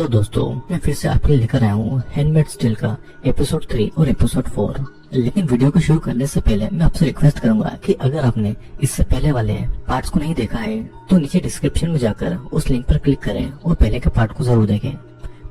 Hello दोस्तों, मैं फिर से आपके लिए लेकर आया हूँ हैंडमेड्स टेल का एपिसोड 3 और एपिसोड 4। लेकिन वीडियो को शुरू करने से पहले मैं आपसे रिक्वेस्ट करूंगा कि अगर आपने इससे पहले वाले पार्ट्स को नहीं देखा है तो नीचे डिस्क्रिप्शन में जाकर उस लिंक पर क्लिक करें और पहले के पार्ट को जरूर देखें।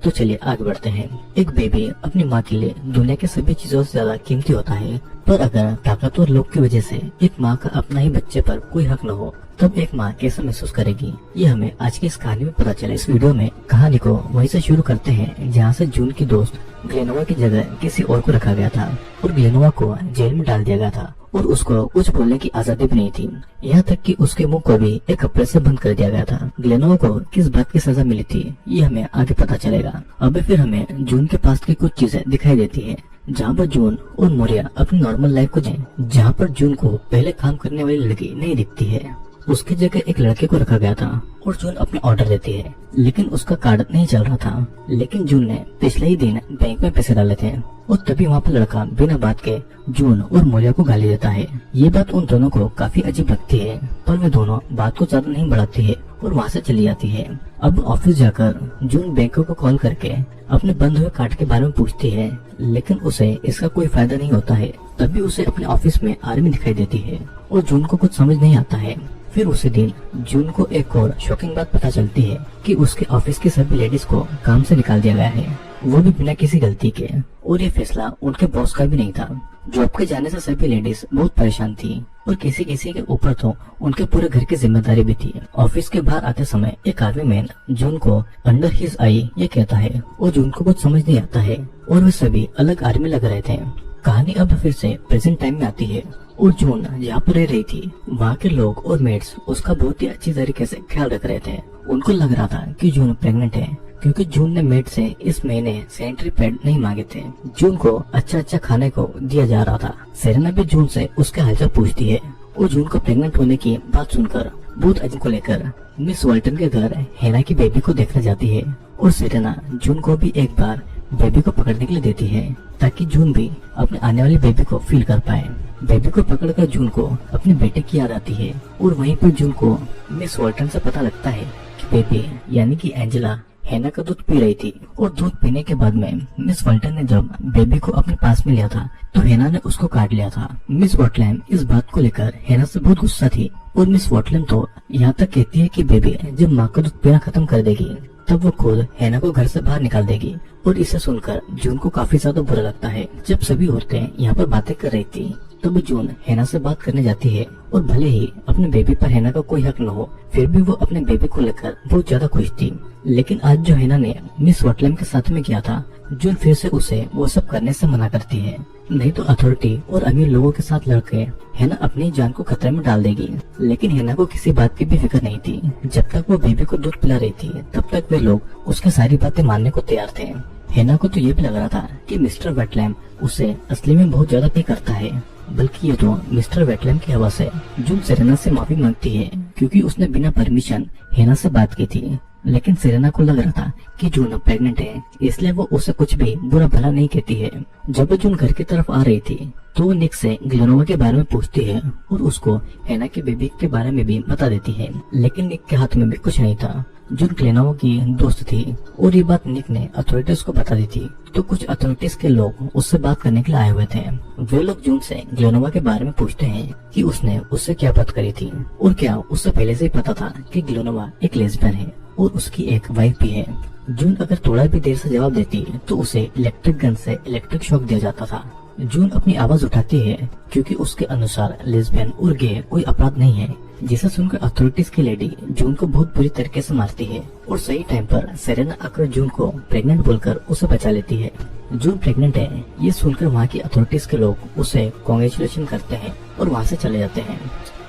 तो चलिए आगे बढ़ते हैं। एक बेबी अपनी माँ के लिए दुनिया के सभी चीजों से ज्यादा कीमती होता है, पर अगर ताकतवर लोग की वजह से एक माँ का अपना ही बच्चे पर कोई हक न हो तब एक माँ कैसा महसूस करेगी, ये हमें आज की इस कहानी में पता चला। इस वीडियो में कहानी को वहीं से शुरू करते हैं जहाँ से जून की दोस्त ग्लेनोवा की जगह किसी और को रखा गया था और ग्लेनोवा को जेल में डाल दिया गया था और उसको कुछ बोलने की आजादी भी नहीं थी। यहाँ तक कि उसके मुंह को भी एक कपड़े से बंद कर दिया गया था। ग्लेनोवा को किस बात की सजा मिली थी ये हमें आगे पता चलेगा। अब फिर हमें जून के पास की कुछ चीजें दिखाई देती है जहाँ पर जून और मोरिया अपनी नॉर्मल लाइफ को जिए। जहाँ पर जून को पहले काम करने वाली लड़की नहीं दिखती है, उसकी जगह एक लड़के को रखा गया था और जून अपने ऑर्डर देती है, लेकिन उसका कार्ड नहीं चल रहा था। लेकिन जून ने पिछले ही दिन बैंक में पैसे डाले थे और तभी वहाँ पर लड़का बिना बात के जून और मोरिया को गाली देता है। ये बात उन दोनों को काफी अजीब लगती है, पर वे दोनों बात को ज्यादा नहीं बढ़ाती है और वहाँ से चली जाती है। अब ऑफिस जाकर जून बैंक को कॉल करके अपने बंद हुए कार्ड के बारे में पूछती है, लेकिन उसे इसका कोई फायदा नहीं होता है। तभी उसे अपने ऑफिस में आर्मी दिखाई देती है और जून को कुछ समझ नहीं आता है। फिर उसी दिन जून को एक और शॉकिंग बात पता चलती है कि उसके ऑफिस की सभी लेडीज को काम से निकाल दिया गया है, वो भी बिना किसी गलती के। और ये फैसला उनके बॉस का भी नहीं था। जॉब के जाने से सभी लेडीज बहुत परेशान थी और किसी किसी के ऊपर तो उनके पूरे घर की जिम्मेदारी भी थी। ऑफिस के बाहर आते समय एक आर्मी मैन जून को अंडर हिज आई ये कहता है और जून को कुछ समझ नहीं आता है और वे सभी अलग आर्मी लग रहे थे। कहानी अब फिर से प्रेजेंट टाइम में आती है और जून जहाँ पर रह रही थी वहाँ के लोग और मेड्स उसका बहुत ही अच्छी तरीके से ख्याल रख रहे थे। उनको लग रहा था कि जून प्रेग्नेंट है क्योंकि जून ने मेड से इस महीने सैनिटरी पैड नहीं मांगे थे। जून को अच्छा खाने को दिया जा रहा था। सेरेना भी जून से उसके हालचाल पूछती है और जून को प्रेग्नेंट होने की बात सुनकर बहुत अजीब को लेकर मिस वाल्टन के घर हेना की बेबी को देखने जाती है और सेरेना जून को भी एक बार बेबी को पकड़ने के लिए देती है ताकि जून भी अपने आने वाली बेबी को फील कर पाए। बेबी को पकड़कर जून को अपने बेटे की याद आती है और वहीं पर जून को मिस वाल्टन से पता लगता है कि बेबी यानी कि एंजेला हेना का दूध पी रही थी और दूध पीने के बाद में मिस वाल्टन ने जब बेबी को अपने पास में लिया था तो हेना ने उसको काट लिया था। मिस वाटलैम इस बात को लेकर हेना से बहुत गुस्सा थी और मिस वाटलैम तो यहाँ तक कहती है कि बेबी जब माँ का दूध पीना खत्म कर देगी तब वो खुद हेना को घर से बाहर निकाल देगी। और इसे सुनकर जून को काफी ज्यादा बुरा लगता है। जब सभी औरतें यहाँ पर बातें कर रही थी तब जून हेना से बात करने जाती है और भले ही अपने बेबी पर हेना का कोई हक न हो फिर भी वो अपने बेबी को लेकर बहुत ज्यादा खुश थी। लेकिन आज जो हेना ने मिस वाटलैम के साथ में किया था, जून फिर से उसे वो सब करने से मना करती है, नहीं तो अथॉरिटी और अमीर लोगों के साथ लड़के हेना अपनी जान को खतरे में डाल देगी। लेकिन हेना को किसी बात की भी फिक्र नहीं थी। जब तक वो बेबी को दूध पिला रही थी तब तक वे लोग उसकी सारी बातें मानने को तैयार थे। हेना को तो ये भी लग रहा था कि मिस्टर वाटलैम उसे असली में बहुत ज्यादा प्यार करता है, बल्कि ये तो मिस्टर वाटलैम की आवाज है। जून सेरेना से माफी मांगती है क्योंकि उसने बिना परमिशन हेना से बात की थी। लेकिन सेरेना को लग रहा था कि जून प्रेग्नेंट है, इसलिए वो उसे कुछ भी बुरा भला नहीं कहती है। जब जून घर की तरफ आ रही थी तो वो निक से ग्लेनोवा के बारे में पूछती है और उसको हेना के बेबी के बारे में भी बता देती है। लेकिन निक के हाथ में भी कुछ नहीं था। जून ग्लेनोवा की दोस्त थी और ये बात निक ने अथॉरिटीज को बता दी थी, तो कुछ अथॉरिटीज के लोग उससे बात करने के लिए आए हुए थे। वे लोग जून से ग्लेनोवा के बारे में पूछते हैं कि उसने उससे क्या बात करी थी और क्या उससे पहले से ही पता था कि ग्लेनोवा एक लेस्बियन है और उसकी एक वाइफ भी है। जून अगर थोड़ा भी देर से जवाब देती तो उसे इलेक्ट्रिक गन से इलेक्ट्रिक शॉक दिया जाता था। जून अपनी आवाज उठाती है क्योंकि उसके अनुसार लेस्बियन और गे कोई अपराध नहीं है, जिसे सुनकर अथॉरिटीज की लेडी जून को बहुत बुरी तरीके से मारती है और सही टाइम पर सेरेना आकर जून को प्रेग्नेंट बोलकर उसे बचा लेती है। जून प्रेग्नेंट है ये सुनकर वहाँ की अथॉरिटीज के लोग उसे कांग्रेचुलेशन करते हैं और वहाँ से चले जाते हैं।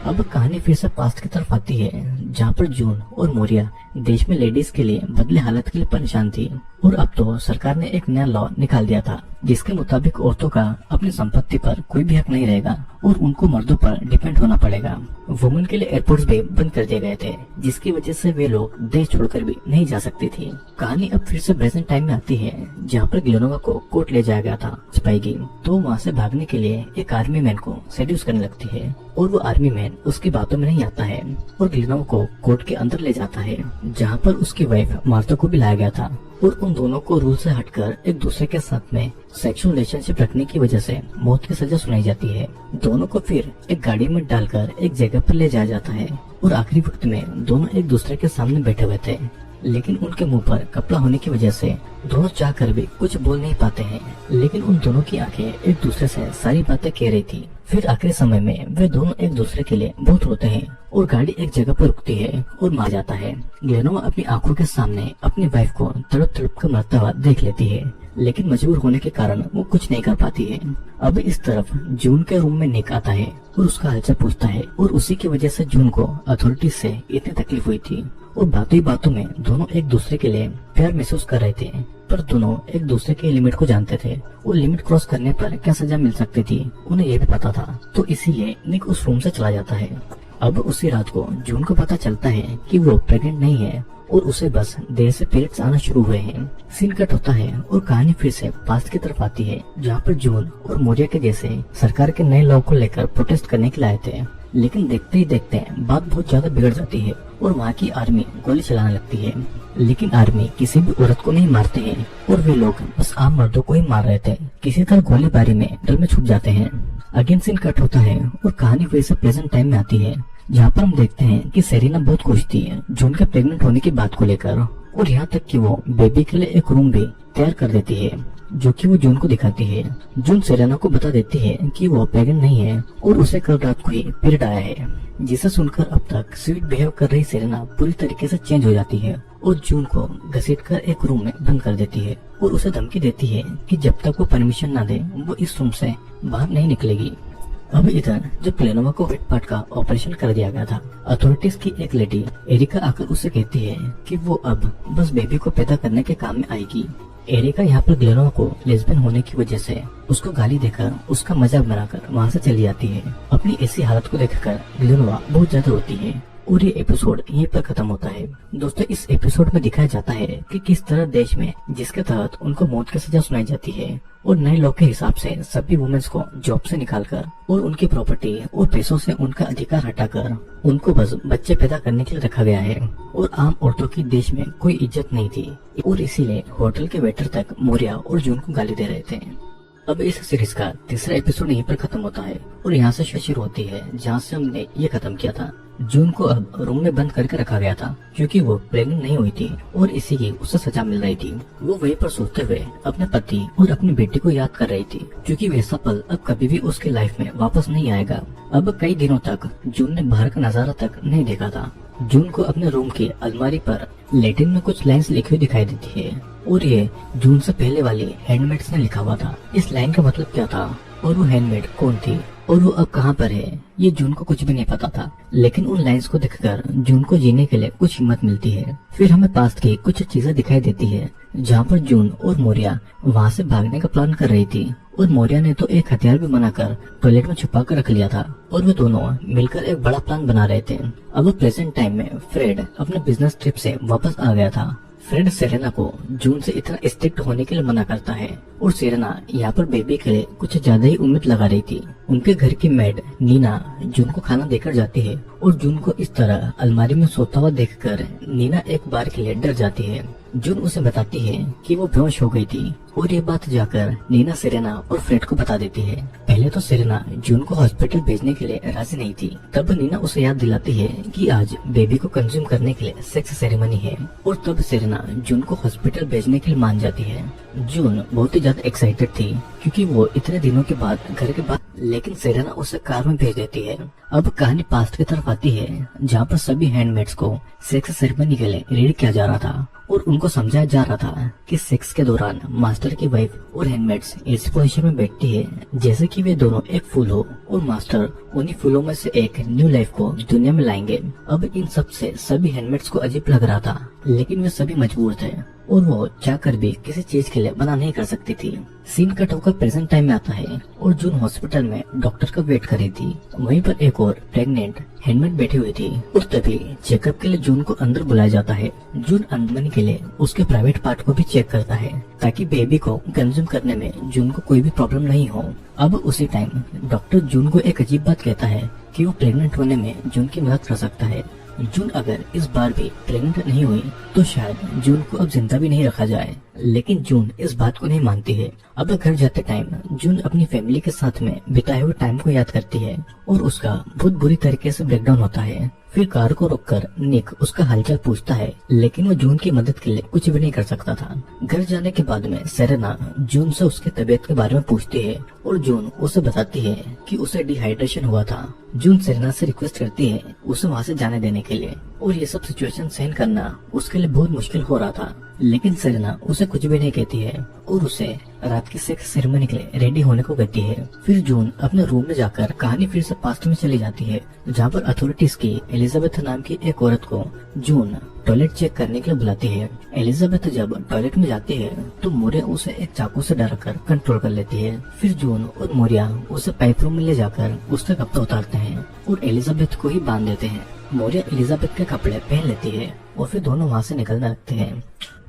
अब कहानी फिर से पास्ट की तरफ आती है जहाँ पर जून और मोरिया देश में लेडीज के लिए बदले हालत के लिए परेशान थी और अब तो सरकार ने एक नया लॉ निकाल दिया था जिसके मुताबिक औरतों का अपनी संपत्ति पर कोई भी हक नहीं रहेगा और उनको मर्दों पर डिपेंड होना पड़ेगा। वुमेन के लिए एयरपोर्ट्स भी बंद कर दिए गए थे जिसकी वजह से वे लोग देश छोड़कर भी नहीं जा सकती थी। कहानी अब फिर से प्रेजेंट टाइम में आती है जहाँ पर ग्लेनोवा को कोर्ट ले जाया गया था सिपाही, तो वहाँ से भागने के लिए एक आर्मी मैन को सेड्यूस करने लगती है और वो आर्मी मैन उसकी बातों में नहीं आता है और ग्लेनोवा को कोर्ट के अंदर ले जाता है जहाँ पर उसकी वाइफ मार्था को भी लाया गया था। और उन दोनों को रूल से हटकर एक दूसरे के साथ में सेक्सुअल रिलेशनशिप रखने की वजह से मौत की सजा सुनाई जाती है। दोनों को फिर एक गाड़ी में डालकर एक जगह पर ले जाया जाता है और आखिरी वक्त में दोनों एक दूसरे के सामने बैठे हुए थे, लेकिन उनके मुंह पर कपड़ा होने की वजह से दोनों चाहकर भी कुछ बोल नहीं पाते हैं। लेकिन उन दोनों की आंखें एक दूसरे से सारी बातें कह रही थी। फिर आखिरी समय में वे दोनों एक दूसरे के लिए बहुत रोते हैं और गाड़ी एक जगह पर रुकती है और मार जाता है। ग्लेनोवा अपनी आंखों के सामने अपनी वाइफ को तड़प तड़प कर मरता हुआ देख लेती है, लेकिन मजबूर होने के कारण वो कुछ नहीं कर पाती है। अब इस तरफ जून के रूम में निक आता है और उसका हालचाल पूछता है और उसी की वजह से जून को अथॉरिटी से इतनी तकलीफ हुई थी और बातों ही बातों में दोनों एक दूसरे के लिए प्यार महसूस कर रहे थे, पर दोनों एक दूसरे के लिमिट को जानते थे और लिमिट क्रॉस करने पर क्या सजा मिल सकती थी उन्हें ये भी पता था। तो इसीलिए निक उस रूम से चला जाता है। अब उसी रात को जून को पता चलता है कि वो प्रेग्नेंट नहीं है और उसे बस देर से पीरियड्स आना शुरू हुए हैं। सीन कट होता है और कहानी फिर से पास्ट की तरफ आती है, जहाँ पर जून और मोरिया के जैसे सरकार के नए लॉ को लेकर प्रोटेस्ट करने के लिए आए थे। लेकिन देखते ही देखते बात बहुत ज्यादा बिगड़ जाती है और वहाँ की आर्मी गोली चलाने लगती है। लेकिन आर्मी किसी भी औरत को नहीं मारते हैं और वे लोग बस आम मर्दों को ही मार रहे थे। किसी तरह गोलीबारी में डर में छुप जाते हैं। अगेन सीन कट होता है और कहानी फिर से प्रेजेंट टाइम में आती है, जहाँ पर हम देखते हैं कि सेरेना बहुत खुश थी जून के प्रेग्नेंट होने की बात को लेकर, और यहाँ तक कि वो बेबी के लिए एक रूम भी तैयार कर देती है, जो कि वो जून को दिखाती है। जून सेरेना को बता देती है कि वो प्रेग्नेंट नहीं है और उसे कल रात को ही पीरियड आया है, जिसे सुनकर अब तक स्वीट बिहेव कर रही सेरेना पूरी तरीके से चेंज हो जाती है और जून को घसीटकर एक रूम में बंद कर देती है और उसे धमकी देती है कि जब तक वो परमिशन न दे वो इस रूम से बाहर नहीं निकलेगी। अब इधर जब ग्लेनोवा को वेट पार्ट का ऑपरेशन कर दिया गया था, अथॉरिटीज की एक लेडी एरिका आकर उसे कहती है कि वो अब बस बेबी को पैदा करने के काम में आएगी। एरिका यहाँ पर ग्लेनोवा को लेस्बियन होने की वजह से उसको गाली देकर उसका मजाक बनाकर वहाँ से चली जाती है। अपनी ऐसी हालत को देखकर ग्लेनोवा बहुत ज्यादा रोती है और ये एपिसोड यहीं पर खत्म होता है। दोस्तों, इस एपिसोड में दिखाया जाता है कि किस तरह देश में जिसके तहत उनको मौत की सजा सुनाई जाती है और नए लॉ के हिसाब से सभी वुमेन्स को जॉब से निकालकर और उनकी प्रॉपर्टी और पैसों से उनका अधिकार हटाकर उनको बस बच्चे पैदा करने के लिए रखा गया है और आम औरतों की देश में कोई इज्जत नहीं थी और इसीलिए होटल के वेटर तक मोरिया और जून को गाली दे रहे थे। अब इस सीरीज का तीसरा एपिसोड यहीं पर खत्म होता है और यहाँ से शुरू होती है जहाँ से हमने ये खत्म किया था। जून को अब रूम में बंद करके रखा गया था क्योंकि वो प्रेग्नेंट नहीं हुई थी और इसी की उसे सजा मिल रही थी। वो वहीं पर सोते हुए अपने पति और अपनी बेटी को याद कर रही थी क्योंकि वैसा पल अब कभी भी उसकी लाइफ में वापस नहीं आएगा। अब कई दिनों तक जून ने बाहर का नजारा तक नहीं देखा था। जून को अपने रूम की अलमारी पर लैटिन में कुछ लाइन्स लिखी हुई दिखाई देती है और ये जून से पहले वाली हैंडमेड्स ने लिखा हुआ था। इस लाइन का मतलब क्या था और वो हैंडमेड कौन थी और वो अब कहाँ पर है, ये जून को कुछ भी नहीं पता था। लेकिन उन लाइन्स को देखकर जून को जीने के लिए कुछ हिम्मत मिलती है। फिर हमें पास्ट की कुछ चीजें दिखाई देती है जहाँ पर जून और मोरिया वहाँ से भागने का प्लान कर रही थी और मोरिया ने तो एक हथियार भी बनाकर टॉयलेट में छुपा कर रख लिया था और वो दोनों मिलकर एक बड़ा प्लान बना रहे थे। अब प्रेजेंट टाइम में फ्रेड अपने बिजनेस ट्रिप से वापस आ गया था। फ्रेड सेरेना को जून से इतना स्ट्रिक्ट होने के लिए मना करता है और सेरेना यहाँ पर बेबी के लिए कुछ ज्यादा ही उम्मीद लगा रही थी। उनके घर की मेड नीना जून को खाना देकर जाती है और जून को इस तरह अलमारी में सोता हुआ देखकर नीना एक बार के लिए डर जाती है। जून उसे बताती है कि वो बेहोश हो गई थी और ये बात जाकर नीना सेरेना और फ्रेड को बता देती है। पहले तो सेरेना जून को हॉस्पिटल भेजने के लिए राजी नहीं थी। तब नीना उसे याद दिलाती है कि आज बेबी को कंज्यूम करने के लिए सेक्स सेरेमनी है और तब सेरेना जून को हॉस्पिटल भेजने के लिए मान जाती है। जून बहुत ही ज्यादा एक्साइटेड थी क्योंकि वो इतने दिनों के बाद घर के बाद, लेकिन सेरेना उसे कार में भेज देती है। अब कहानी पास्ट की तरफ आती है जहाँ पर सभी हैंडमेड्स को सेक्स सेरेमनी के लिए रेडी किया जा रहा था और उनको समझाया जा रहा था कि सेक्स के दौरान मास्टर की वाइफ और हैंडमेड्स ऐसी पोजीशन में बैठती है जैसे कि वे दोनों एक फूल हो और मास्टर उन्हीं फूलों में से एक न्यू लाइफ को दुनिया में लाएंगे। अब इन सब से सभी हैंडमेड्स को अजीब लग रहा था, लेकिन वे सभी मजबूर थे और वो चाहकर भी किसी चीज के लिए मना नहीं कर सकती थी। सीन कट होकर प्रेजेंट टाइम में आता है और जून हॉस्पिटल में डॉक्टर का वेट कर रही थी। वहीं पर एक और प्रेग्नेंट हैंडमेड बैठी हुई थी और तभी चेकअप के लिए जून को अंदर बुलाया जाता है। जून अंदर के लिए उसके प्राइवेट पार्ट को भी चेक करता है ताकि बेबी को कंज्यूम करने में जून को कोई भी प्रॉब्लम नहीं हो। अब उसी टाइम डॉक्टर जून को एक अजीब बात कहता है कि वो प्रेग्नेंट होने में जून की मदद कर सकता है। जून अगर इस बार भी प्रेग्नेंट नहीं हुई तो शायद जून को अब जिंदा भी नहीं रखा जाए, लेकिन जून इस बात को नहीं मानती है। अब घर जाते टाइम जून अपनी फैमिली के साथ में बिताए हुए टाइम को याद करती है और उसका बहुत बुरी तरीके से ब्रेकडाउन होता है। फिर कार को रोककर निक उसका हालचाल पूछता है, लेकिन वो जून की मदद के लिए कुछ भी नहीं कर सकता था। घर जाने के बाद में सेरेना जून से उसकी तबीयत के बारे में पूछती है और जून उसे बताती है कि उसे डिहाइड्रेशन हुआ था। जून सेरेना से रिक्वेस्ट करती है उसे वहाँ से जाने देने के लिए, और ये सब सिचुएशन सहन करना उसके लिए बहुत मुश्किल हो रहा था। लेकिन सेरेना उसे कुछ भी नहीं कहती है और उसे रात की सेक्स सेरेमनी के लिए रेडी होने को कहती है। फिर जून अपने रूम में जाकर कहानी फिर से पास्ट में चली जाती है, जहाँ पर अथॉरिटीज की एलिजाबेथ नाम की एक औरत को जून टॉयलेट चेक करने के लिए बुलाती है। एलिजाबेथ जब टॉयलेट में जाती है तो मोरिया उसे एक चाकू से डराकर कंट्रोल कर लेती है। फिर जून और मोरिया उसे पाइप रूम में ले जाकर उसके कपड़े उतारते हैं और एलिजाबेथ को ही बांध देते हैं। मोरिया एलिजाबेथ के कपड़े पहन लेती है और फिर दोनों वहाँ से निकलने लगते हैं।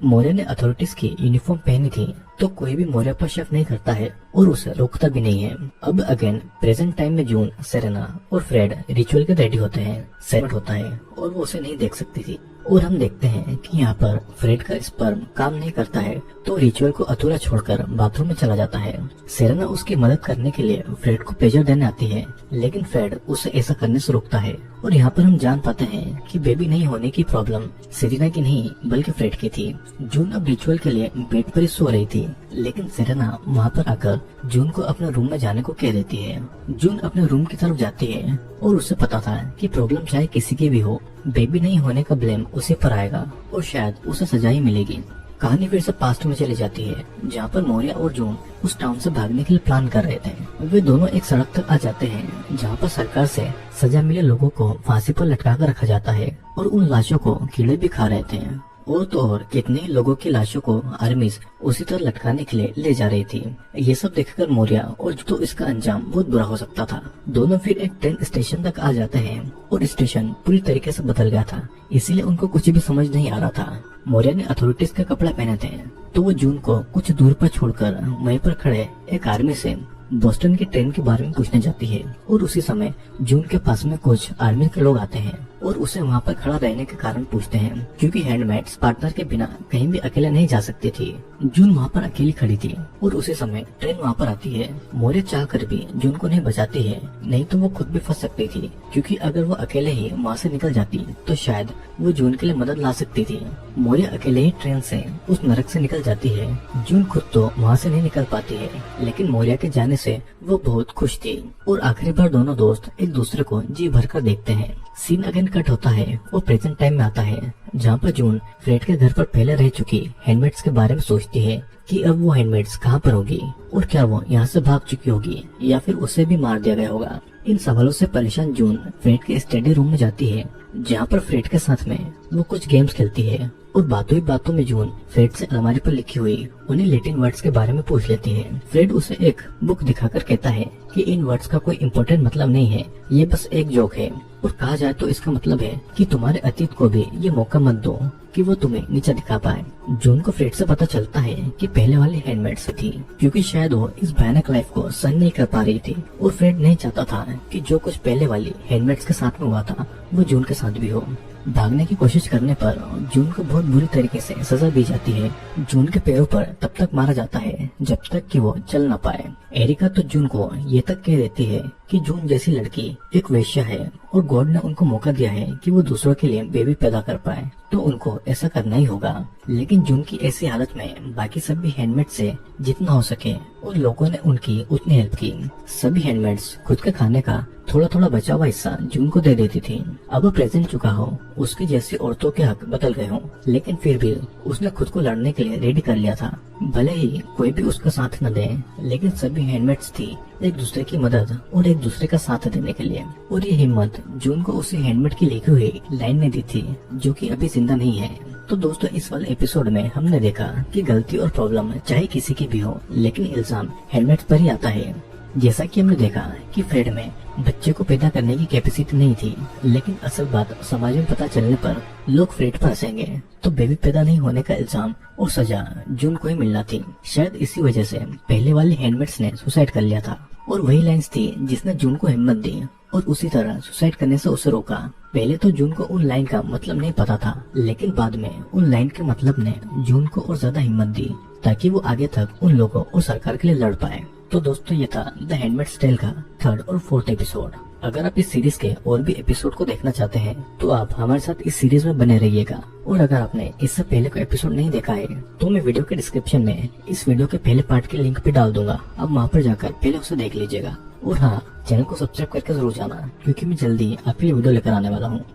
मोरिया ने अथॉरिटीज की यूनिफॉर्म पहनी थी तो कोई भी मोरिया पर शक नहीं करता है और उसे रोकता भी नहीं है। अब अगेन प्रेजेंट टाइम में जून, सेरेना और फ्रेड रिचुअल के रेडी होते हैं। सेरेना होता है और वो उसे नहीं देख सकती थी और हम देखते हैं कि यहाँ पर फ्रेड का स्पर्म काम नहीं करता है तो रिचुअल को अधूरा छोड़कर बाथरूम में चला जाता है। सेरेना उसकी मदद करने के लिए फ्रेड को प्लेजर देने आती है, लेकिन फ्रेड उसे ऐसा करने से रोकता है और यहाँ पर हम जान पाते हैं कि बेबी नहीं होने की प्रॉब्लम सेरेना की नहीं बल्कि फ्रेड की थी। जून अब रिचुअल के लिए बेड पर ही सो रही थी, लेकिन सेरेना वहाँ पर आकर जून को अपने रूम में जाने को कह देती है। जून अपने रूम की तरफ जाती है और उसे पता था कि प्रॉब्लम चाहे किसी की भी हो, बेबी नहीं होने का ब्लेम उसी पर आएगा और शायद उसे सजा ही मिलेगी। कहानी फिर से पास्ट में चली जाती है, जहाँ पर मोरिया और जून उस टाउन से भागने के लिए प्लान कर रहे थे। वे दोनों एक सड़क तक आ जाते हैं जहाँ पर सरकार से सजा मिले लोगों को फांसी पर लटका कर रखा जाता है और उन लाशों को कीड़े भी खा रहे थे। और तो और कितने लोगों की लाशों को आर्मीज उसी तरह लटकाने के लिए ले जा रही थी। ये सब देखकर मोरिया और तो इसका अंजाम बहुत बुरा हो सकता था। दोनों फिर एक ट्रेन स्टेशन तक आ जाते हैं और स्टेशन पूरी तरीके से बदल गया था, इसीलिए उनको कुछ भी समझ नहीं आ रहा था। मोरिया ने अथॉरिटीज के कपड़े पहने थे तो वो जून को कुछ दूर पर छोड़कर वहीं पर खड़े एक आर्मी से बोस्टन की ट्रेन के बारे में पूछने जाती है और उसी समय जून के पास में कुछ आर्मी के लोग आते हैं और उसे वहाँ पर खड़ा रहने के कारण पूछते हैं, क्योंकि हैंडमेड्स पार्टनर के बिना कहीं भी अकेले नहीं जा सकती थी। जून वहाँ पर अकेली खड़ी थी और उसी समय ट्रेन वहाँ पर आती है। मोरिया चाहकर भी जून को नहीं बचाती है, नहीं तो वो खुद भी फंस सकती थी, क्योंकि अगर वो अकेले ही वहाँ से निकल जाती तो शायद वो जून के लिए मदद ला सकती थी। मोरिया अकेले ही ट्रेन से उस नरक से निकल जाती है। जून खुद तो वहाँ से नहीं निकल पाती है, लेकिन मोरिया के जाने से वो बहुत खुश थी और आखिरी बार दोनों दोस्त एक दूसरे को जी भर कर देखते हैं। सीन अगेन कट होता है और प्रेजेंट टाइम में आता है, जहाँ पर जून फ्रेड के घर पर पहले रह चुकी हैंडमेड्स के बारे में सोचती है कि अब वो हैंडमेड्स कहाँ पर होगी और क्या वो यहाँ से भाग चुकी होगी या फिर उसे भी मार दिया गया होगा। इन सवालों से परेशान जून फ्रेड के स्टडी रूम में जाती है, जहाँ पर फ्रेड के साथ में वो कुछ गेम्स खेलती है और बातों ही बातों में जून फ्रेड से अलमारी पर लिखी हुई उन्हें लैटिन वर्ड्स के बारे में पूछ लेती है। फ्रेड उसे एक बुक दिखाकर कहता है कि इन वर्ड्स का कोई इम्पोर्टेंट मतलब नहीं है, ये बस एक जोक है और कहा जाए तो इसका मतलब है कि तुम्हारे अतीत को भी ये मौका मत दो कि वो तुम्हें नीचा दिखा पाए। जून को फ्रेड से पता चलता है कि पहले वाली हैंडमेड्स थी, क्योंकि शायद वो इस भयानक लाइफ को सहन नहीं कर पा रही थी और फ्रेड नहीं चाहता था कि जो कुछ पहले वाली हैंडमेड्स के साथ में हुआ था वो जून के साथ भी हो। भागने की कोशिश करने पर जून को बहुत बुरी तरीके से सजा दी जाती है। जून के पैरों पर तब तक मारा जाता है जब तक कि वो चल ना पाए। एरिका तो जून को ये तक कह देती है कि जून जैसी लड़की एक वेश्या है और गॉड ने उनको मौका दिया है कि वो दूसरों के लिए बेबी पैदा कर पाए, तो उनको ऐसा करना ही होगा। लेकिन जून की ऐसी हालत में बाकी सभी हैंडमेड से जितना हो सके उन लोगों ने उनकी उतनी हेल्प की। सभी हैंडमेड्स खुद के खाने का थोड़ा थोड़ा बचा हुआ हिस्सा जून को दे देती थी। अब वो प्रेजेंट चुका हो, उसकी जैसी औरतों के हक बदल गए हों, लेकिन फिर भी उसने खुद को लड़ने के लिए रेडी कर लिया था। भले ही कोई भी उसका साथ न दे, लेकिन सभी हैंडमेड्स थी एक दूसरे की मदद और एक दूसरे का साथ देने के लिए। और ये हिम्मत जून को उसी हैंडमेड की लिखी हुई लाइन ने दी थी, जो कि अभी जिंदा नहीं है। तो दोस्तों, इस वाले एपिसोड में हमने देखा कि गलती और प्रॉब्लम चाहे किसी की भी हो, लेकिन इल्जाम हैंडमेड पर ही आता है। जैसा कि हमने देखा कि फ्रेड में बच्चे को पैदा करने की कैपेसिटी नहीं थी, लेकिन असल बात समाज में पता चलने पर लोग फ्रेड पर हंसेंगे, तो बेबी पैदा नहीं होने का इल्जाम और सजा जून को ही मिलना थी। शायद इसी वजह से पहले वाली हैंडमेड्स ने सुसाइड कर लिया था और वही लाइन्स थी जिसने जून को हिम्मत दी और उसी तरह सुसाइड करने से उसे रोका। पहले तो जून को उन लाइन का मतलब नहीं पता था, लेकिन बाद में उन लाइन के मतलब ने जून को और ज्यादा हिम्मत दी ताकि वो आगे तक उन लोगों और सरकार के लिए लड़ पाए। तो दोस्तों ये था द हैंडमेड्स टेल का 3rd और 4th एपिसोड। अगर आप इस सीरीज के और भी एपिसोड को देखना चाहते हैं तो आप हमारे साथ इस सीरीज में बने रहिएगा। और अगर आपने इससे पहले का एपिसोड नहीं देखा है तो मैं वीडियो के डिस्क्रिप्शन में इस वीडियो के पहले पार्ट के लिंक भी डाल दूंगा, आप वहाँ पर जाकर पहले उसे देख लीजिएगा। और हाँ, चैनल को सब्सक्राइब करके जरूर जाना क्योंकि मैं जल्दी आपके लिए वीडियो लेकर आने वाला हूँ।